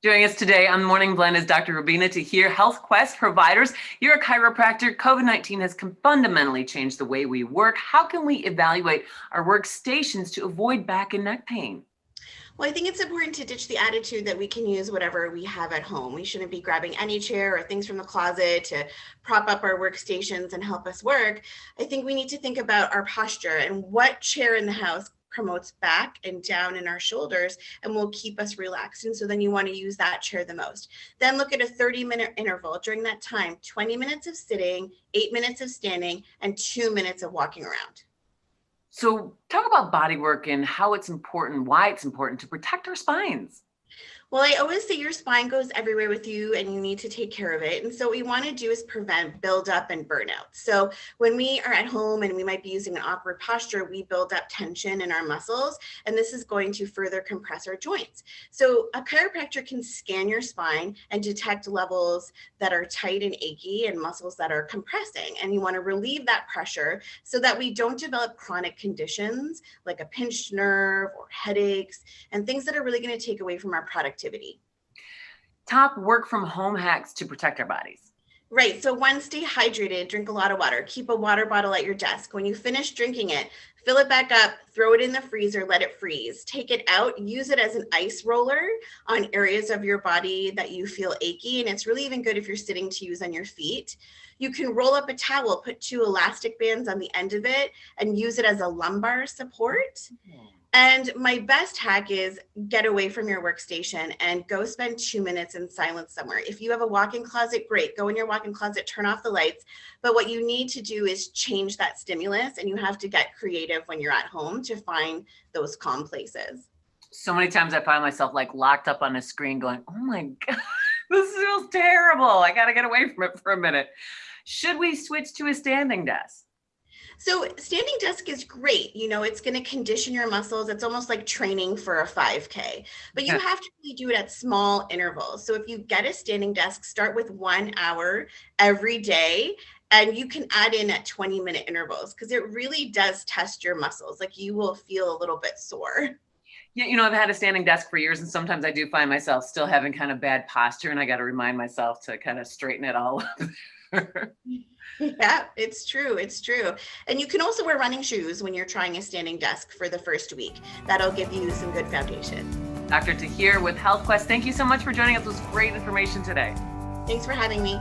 Joining us today on Morning Blend is Dr. Rubina Tahir, HealthQuest providers. You're a chiropractor. COVID-19 has fundamentally changed the way we work. How can we evaluate our workstations to avoid back and neck pain? Well, I think it's important to ditch the attitude that we can use whatever we have at home. We shouldn't be grabbing any chair or things from the closet to prop up our workstations and help us work. I think we need to think about our posture and what chair in the house promotes back and down in our shoulders and will keep us relaxed. And so then you want to use that chair the most. Then look at a 30-minute interval. During that time, 20 minutes of sitting, 8 minutes of standing, and 2 minutes of walking around. So talk about bodywork and how it's important, why it's important to protect our spines. Well, I always say your spine goes everywhere with you and you need to take care of it. And so what we want to do is prevent buildup and burnout. So when we are at home and we might be using an awkward posture, we build up tension in our muscles, and this is going to further compress our joints. So a chiropractor can scan your spine and detect levels that are tight and achy and muscles that are compressing. And you want to relieve that pressure so that we don't develop chronic conditions like a pinched nerve or headaches and things that are really going to take away from our productivity. Top work from home hacks to protect our bodies. Right. So one, stay hydrated, drink a lot of water, keep a water bottle at your desk. When you finish drinking it, fill it back up, throw it in the freezer, let it freeze, take it out, use it as an ice roller on areas of your body that you feel achy. And it's really even good if you're sitting to use on your feet. You can roll up a towel, put 2 elastic bands on the end of it and use it as a lumbar support. And my best hack is get away from your workstation and go spend 2 minutes in silence somewhere. If you have a walk-in closet, great. Go in your walk-in closet, turn off the lights. But what you need to do is change that stimulus, and you have to get creative when you're at home to find those calm places. So many times I find myself like locked up on a screen going, oh my God, this feels terrible. I got to get away from it for a minute. Should we switch to a standing desk? So standing desk is great. You know, it's going to condition your muscles. It's almost like training for a 5K, but you have to really do it at small intervals. So if you get a standing desk, start with 1 hour every day, and you can add in at 20-minute intervals because it really does test your muscles. Like you will feel a little bit sore. Yeah, I've had a standing desk for years, and sometimes I do find myself still having kind of bad posture, and I got to remind myself to kind of straighten it all up. Yeah, it's true. It's true. And you can also wear running shoes when you're trying a standing desk for the first week. That'll give you some good foundation. Dr. Tahir with HealthQuest, thank you so much for joining us. It was great information today. Thanks for having me.